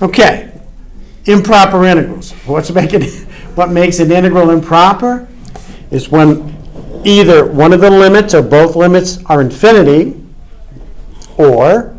Okay, improper integrals. What makes an integral improper is when either one of the limits or both limits are infinity, or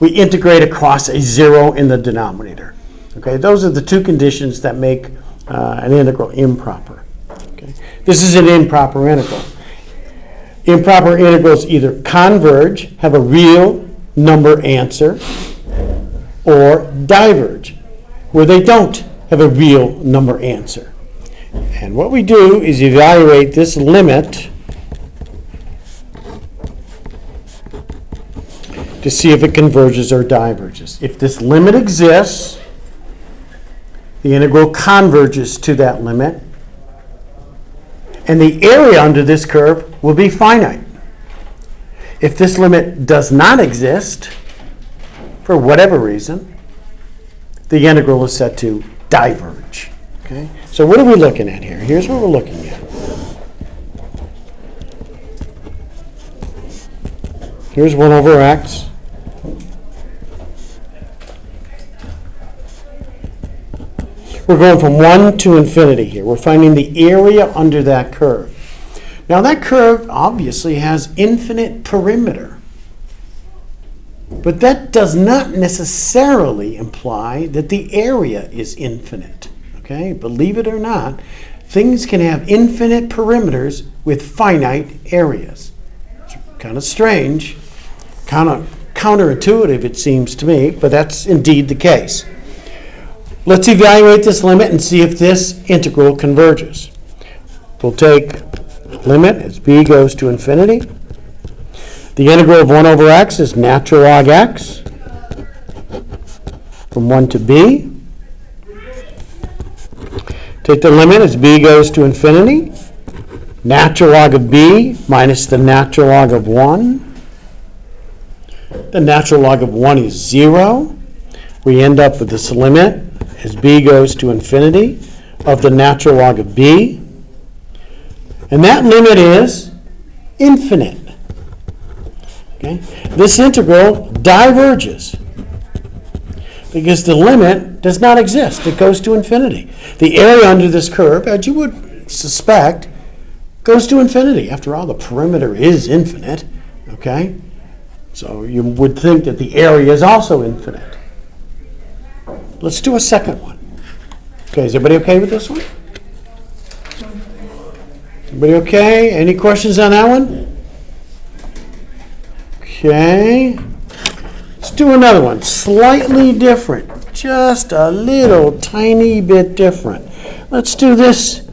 we integrate across a zero in the denominator. Okay, those are the two conditions that make an integral improper. Okay, this is an improper integral. Improper integrals either converge, have a real number answer, or diverge, where they don't have a real number answer. And what we do is evaluate this limit to see if it converges or diverges. If this limit exists, the integral converges to that limit, and the area under this curve will be finite. If this limit does not exist, for whatever reason, the integral is set to diverge. Okay? So what are we looking at here? Here's what we're looking at. Here's 1 over x. We're going from 1 to infinity here. We're finding the area under that curve. Now that curve obviously has infinite perimeter. But that does not necessarily imply that the area is infinite. Okay? Believe it or not, things can have infinite perimeters with finite areas. It's kind of strange, kind of counterintuitive it seems to me, but that's indeed the case. Let's evaluate this limit and see if this integral converges. We'll take limit as b goes to infinity. The integral of 1 over x is natural log x from 1 to b. Take the limit as b goes to infinity. Natural log of b minus the natural log of 1. The natural log of 1 is 0. We end up with this limit as b goes to infinity of the natural log of b. And that limit is infinite. Okay? This integral diverges because the limit does not exist. It goes to infinity. The area under this curve, as you would suspect, goes to infinity. After all, the perimeter is infinite. Okay? So you would think that the area is also infinite. Let's do a second one. Okay, is everybody okay with this one? Everybody okay? Any questions on that one? Okay. Let's do another one. Slightly different. Just a little tiny bit different. Let's do this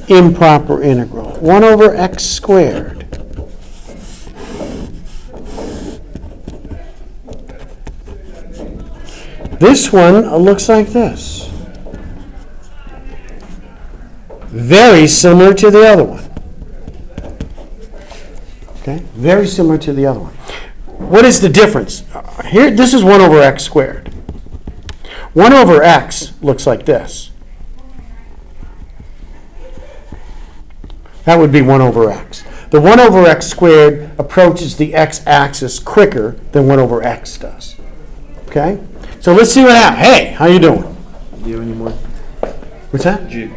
improper integral. 1 over x squared. This one looks like this. Very similar to the other one. Okay? Very similar to the other one. What is the difference? Here, this is 1 over x squared. 1 over x looks like this. That would be 1 over x. The 1 over x squared approaches the x-axis quicker than 1 over x does. Okay? So let's see what happens. Hey, how you doing? Do you have any more? What's that? Did you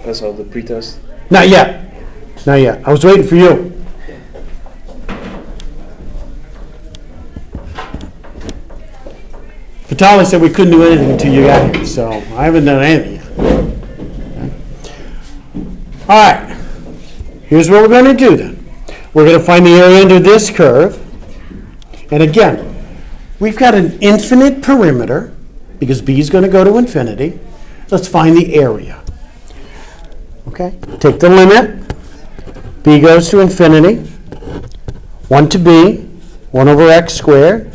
pass all the pretest? Not yet. Not yet. I was waiting for you. Vitaly said we couldn't do anything until you got here, so I haven't done anything yet. Okay. All right. Here's what we're going to do then. We're going to find the area under this curve. And again, we've got an infinite perimeter because b is going to go to infinity. Let's find the area. Okay? Take the limit. B goes to infinity. 1 to b. 1 over x squared.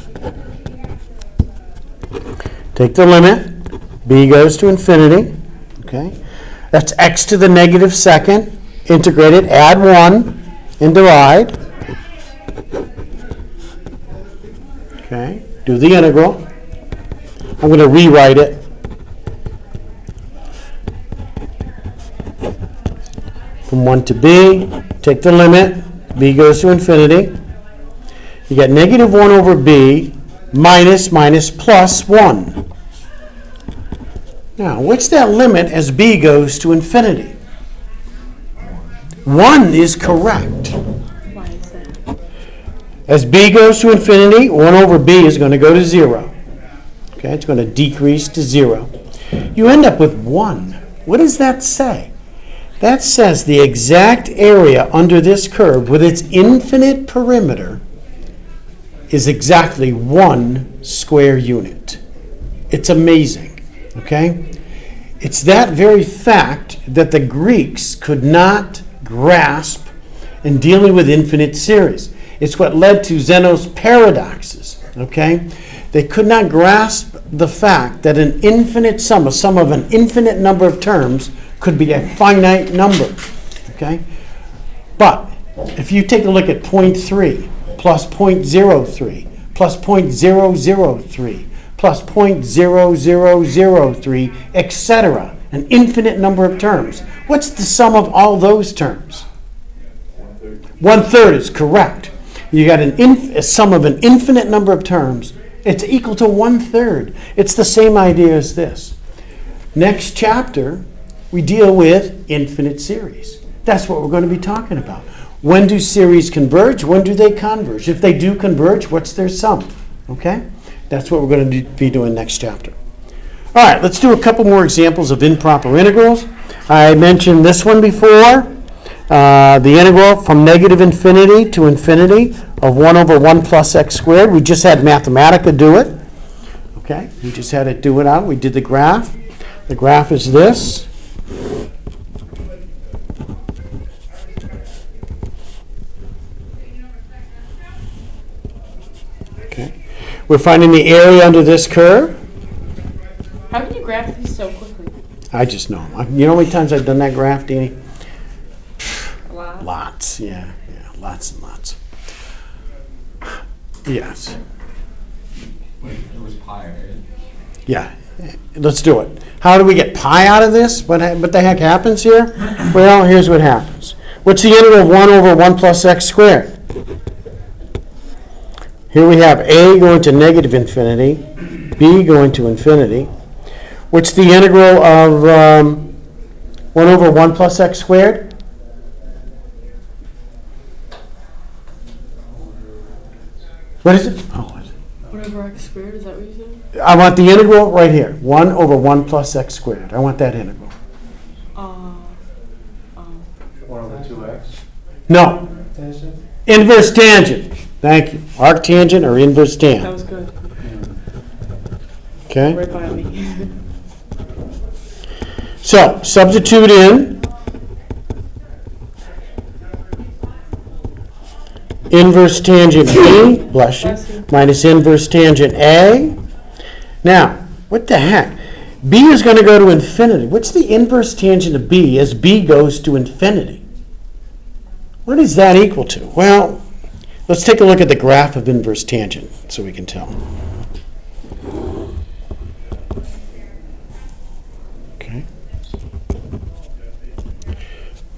Take the limit. B goes to infinity. Okay? That's x to the negative second. Integrate it. Add 1 and divide. Okay? Do the integral. I'm going to rewrite it. From 1 to b, take the limit. B goes to infinity. You get negative 1 over b minus plus 1. Now, what's that limit as b goes to infinity? 1 is correct. Why is that? As b goes to infinity, 1 over b is going to go to 0. Okay, it's going to decrease to 0. You end up with 1. What does that say? That says the exact area under this curve with its infinite perimeter is exactly 1 square unit. It's amazing, okay? It's that very fact that the Greeks could not grasp in dealing with infinite series. It's what led to Zeno's paradoxes, okay? They could not grasp the fact that an infinite sum, a sum of an infinite number of terms, could be a finite number, okay? But if you take a look at 0.3 plus 0.03 plus 0.003 plus 0.0003, etc., an infinite number of terms, what's the sum of all those terms? 1/3 is correct. You got a sum of an infinite number of terms. It's equal to 1/3. It's the same idea as this. Next chapter, we deal with infinite series. That's what we're going to be talking about. When do series converge? When do they converge? If they do converge, what's their sum? Okay? That's what we're going to be doing next chapter. All right, let's do a couple more examples of improper integrals. I mentioned this one before. The integral from negative infinity to infinity of 1 over 1 plus x squared. We just had Mathematica do it. Okay, we just had it do it out. We did the graph. The graph is this. Okay, we're finding the area under this curve. How can you graph these so quickly? I just know. You know how many times I've done that graph, Deanie? A lot. Lots, yeah, lots and lots. Yes. Wait, it was pi, right? Yeah, let's do it. How do we get pi out of this? What the heck happens here? Well, here's what happens. What's the integral of 1 over 1 plus x squared? Here we have a going to negative infinity, b going to infinity. What's the integral of 1 over 1 plus x squared? What is it? Oh, what is it? 1 over x squared, is that what you said? I want the integral right here. 1 over 1 plus x squared. I want that integral. 1 over 2x. No. Inverse tangent. Thank you. Arctangent or inverse That tan. was good. Okay? Right by me. So, substitute in inverse tangent B, bless you, minus inverse tangent A. Now, what the heck? B is going to go to infinity. What's the inverse tangent of B as B goes to infinity? What is that equal to? Well, let's take a look at the graph of inverse tangent so we can tell.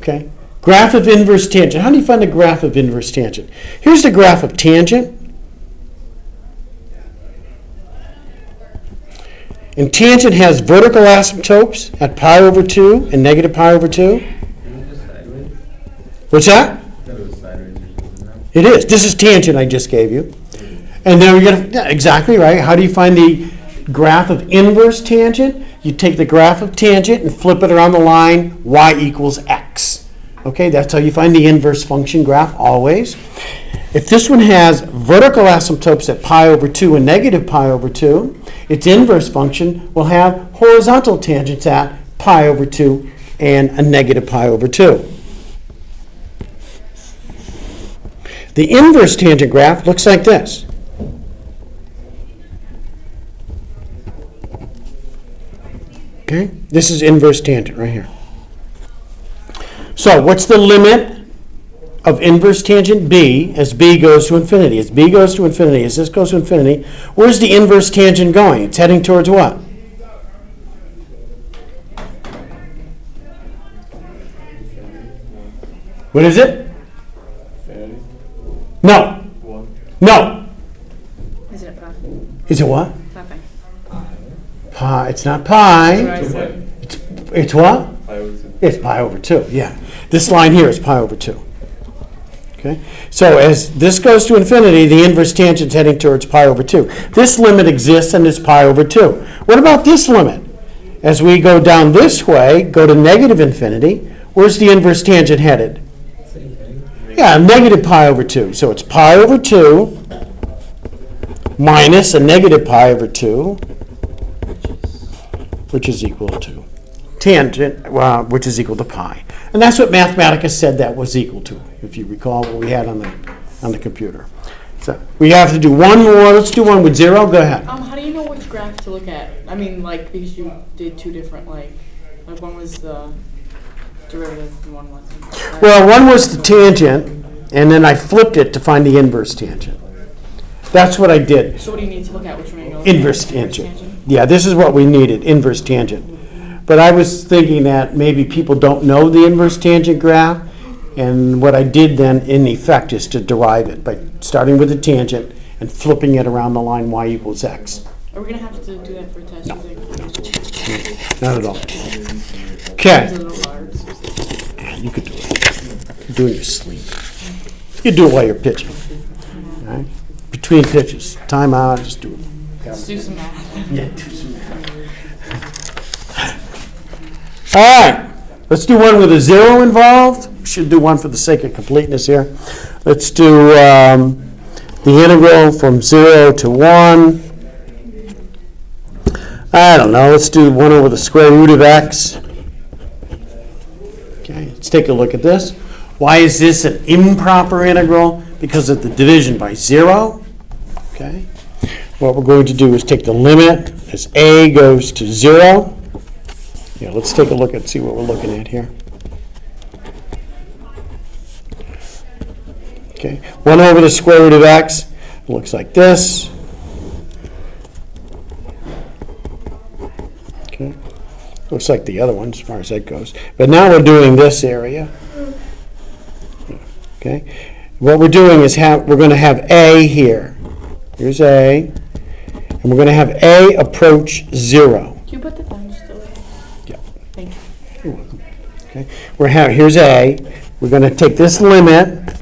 Okay. Graph of inverse tangent. How do you find the graph of inverse tangent? Here's the graph of tangent. And tangent has vertical asymptotes at pi over 2 and negative pi over 2. What's that? It is. This is tangent I just gave you. And then we got exactly right. How do you find the graph of inverse tangent? You take the graph of tangent and flip it around the line y equals x. Okay, that's how you find the inverse function graph always. If this one has vertical asymptotes at pi over 2 and negative pi over 2, its inverse function will have horizontal tangents at pi over 2 and a negative pi over 2. The inverse tangent graph looks like this. Okay, this is inverse tangent right here. So what's the limit of inverse tangent B as B goes to infinity? As B goes to infinity, as this goes to infinity, where's the inverse tangent going? It's heading towards what? What is it? Infinity. No. 1. No. Is it pi? Is it what? Pi. pi. It's not That's what pi. I said. It's what? Pi over 2. It's pi over 2, yeah. This line here is pi over 2. Okay? So as this goes to infinity, the inverse tangent's heading towards pi over 2. This limit exists and it's pi over 2. What about this limit? As we go down this way, go to negative infinity, where's the inverse tangent headed? Yeah, negative pi over 2. So it's pi over 2 minus a negative pi over 2, which is equal to tangent, which is equal to pi. And that's what Mathematica said that was equal to, if you recall what we had on the computer. So we have to do one more. Let's do one with 0. Go ahead. How do you know which graph to look at? I mean, like, because you did two different, like one was the derivative and one wasn't. Well, one was the tangent, and then I flipped it to find the inverse tangent. That's what I did. So what do you need to look at? Which one are you going Inverse tangent. Yeah, this is what we needed, inverse tangent. But I was thinking that maybe people don't know the inverse tangent graph, and what I did then, in effect, is to derive it by starting with the tangent and flipping it around the line y equals x. Are we going to have to do that for a test? No. You think? Not at all. Okay. Is it a little hard? You could do it. You do it in your sleep. You do it while you're pitching. All right? Between pitches. Time out, just do it. Let's do some math. Yeah, do some math. All right. Let's do one with a 0 involved. We should do one for the sake of completeness here. Let's do the integral from 0 to 1. I don't know. Let's do 1 over the square root of x. Okay, let's take a look at this. Why is this an improper integral? Because of the division by 0. Okay. What we're going to do is take the limit as a goes to 0. Yeah, let's take a look and see what we're looking at here. Okay, 1 over the square root of x looks like this. Okay, looks like the other one as far as that goes. But now we're doing this area. Okay, what we're doing is we're going to have a here. Here's a, and we're going to have a approach 0. Can you put the thumbs still there? Yeah. Thank you. You're welcome. Okay, here's a. We're going to take this limit.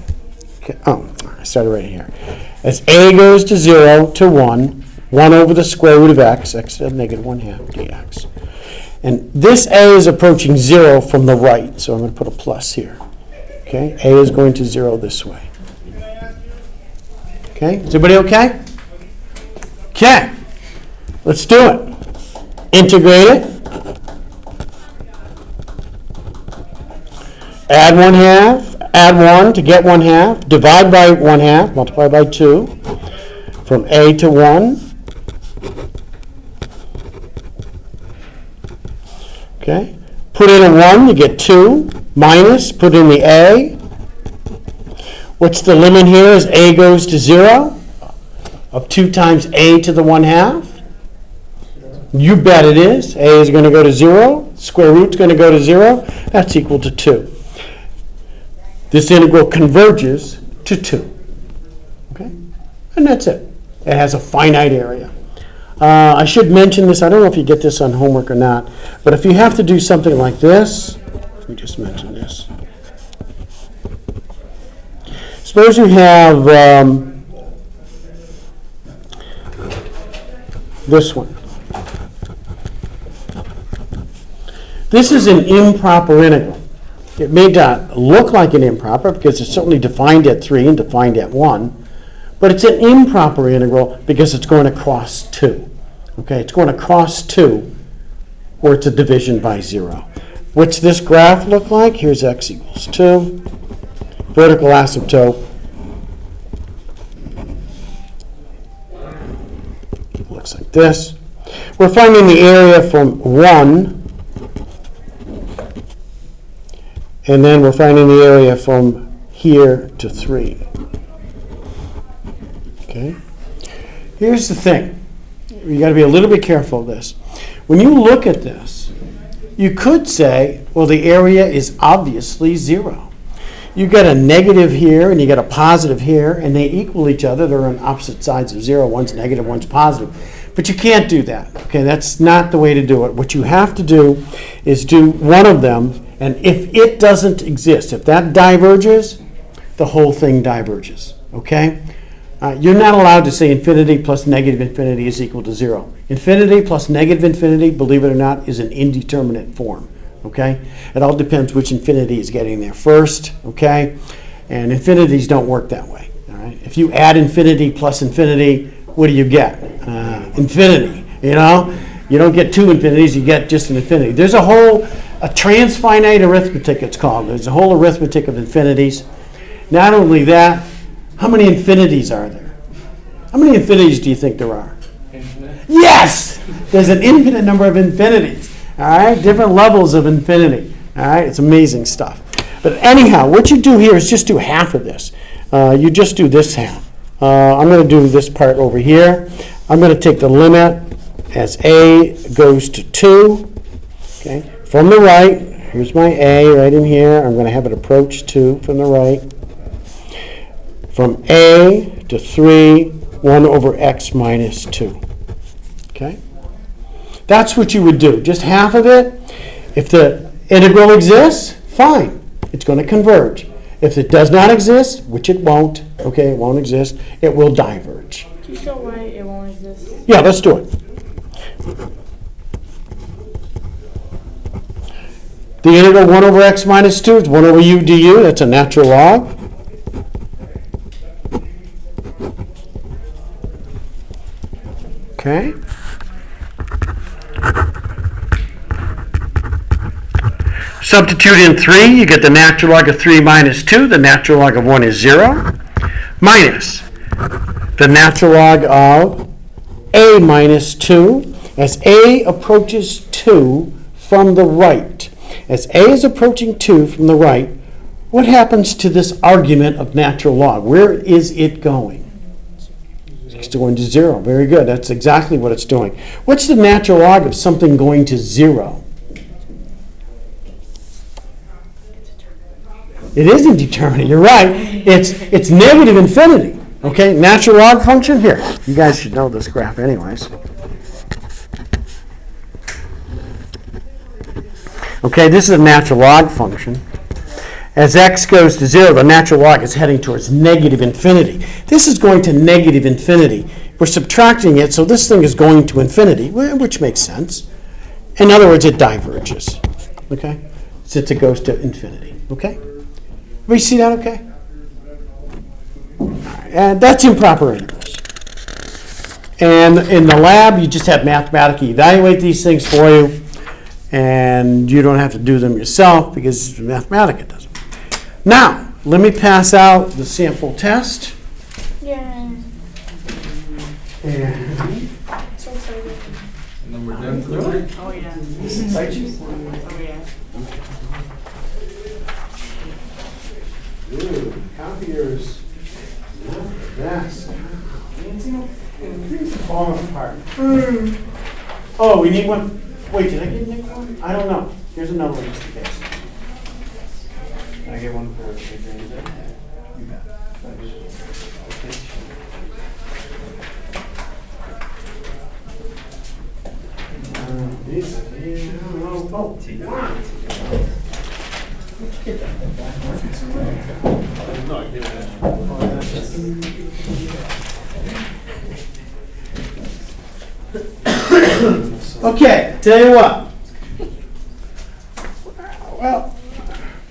Okay. Oh, I started right here. As a goes to 0 to 1, 1 over the square root of x, x to the negative 1/2 dx. And this a is approaching 0 from the right, so I'm going to put a plus here. Okay, a is going to 0 this way. Okay, is everybody okay? Okay, let's do it. Integrate it. Add 1/2, add 1 to get 1/2, divide by 1/2, multiply by 2, from a to 1. Okay, put in a 1, you get 2, minus, put in the a. What's the limit here as a goes to 0? Of 2 times a to the 1/2? You bet it is. A is going to go to 0. Square root's going to go to 0. That's equal to 2. This integral converges to 2. Okay? And that's it. It has a finite area. I should mention this. I don't know if you get this on homework or not. But if you have to do something like this, let me just mention this. Suppose you have this one. This is an improper integral. It may not look like an improper because it's certainly defined at 3 and defined at 1, but it's an improper integral because it's going across 2. Okay, it's going across 2, or it's a division by 0. What's this graph look like? Here's x equals 2. Vertical asymptote. Looks like this. We're finding the area from 1. And then we're finding the area from here to 3. Okay? Here's the thing. You got to be a little bit careful of this. When you look at this, you could say, well, the area is obviously 0. You get a negative here and you get a positive here, and they equal each other. They're on opposite sides of 0. One's negative, one's positive. But you can't do that. Okay, that's not the way to do it. What you have to do is do one of them, and if it doesn't exist, if that diverges, the whole thing diverges. Okay? You're not allowed to say infinity plus negative infinity is equal to 0. Infinity plus negative infinity, believe it or not, is an indeterminate form. Okay? It all depends which infinity is getting there first. Okay? And infinities don't work that way. All right? If you add infinity plus infinity, what do you get? Infinity. You know? You don't get two infinities, you get just an infinity. There's a transfinite arithmetic, it's called. There's a whole arithmetic of infinities. Not only that, how many infinities are there? How many infinities do you think there are? Infinite? Yes! There's an infinite number of infinities. All right? Different levels of infinity. All right? It's amazing stuff. But anyhow, what you do here is just do half of this. You just do this half. I'm going to do this part over here. I'm going to take the limit as a goes to 2. Okay? From the right, here's my a right in here. I'm going to have it approach 2 from the right. From a to 3, 1 over x minus 2. Okay? That's what you would do. Just half of it. If the integral exists, fine. It's going to converge. If it does not exist, which it won't, okay, it won't exist, it will diverge. Can you show why it won't exist? Yeah, let's do it. The integral 1 over x minus 2 is 1 over u du. That's a natural log. Okay. Substitute in 3, you get the natural log of 3 minus 2. The natural log of 1 is 0. Minus the natural log of a minus 2 as a approaches 2 from the right. As a is approaching 2 from the right, what happens to this argument of natural log? Where is it going? It's going to 0. Very good. That's exactly what it's doing. What's the natural log of something going to 0? It is indeterminate. You're right. It's negative infinity. Okay? Natural log function here. You guys should know this graph anyways. Okay, this is a natural log function. As x goes to 0, the natural log is heading towards negative infinity. This is going to negative infinity. We're subtracting it, so this thing is going to infinity, which makes sense. In other words, it diverges. Okay? Since it goes to infinity. Okay? Everybody see that okay? And that's improper integrals. And in the lab, you just have mathematically evaluate these things for you. And you don't have to do them yourself because Mathematica does them. Now, let me pass out the sample test. Yeah. And So excited. And then we're done for the week. Oh yeah. this excites you? Oh yeah. Ooh, copiers. Not the best. Things are falling apart. Oh, we need one. Wait, did I get Nick one? I don't know. Here's another one just in case. Can I get one for Adrian? You bet. These, I don't know. Oh, where'd you get that? No, I did that. Okay, tell you what. Well,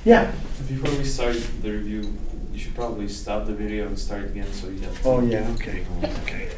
yeah. Before we start the review, you should probably stop the video and start again so you have. Oh, yeah, okay, okay.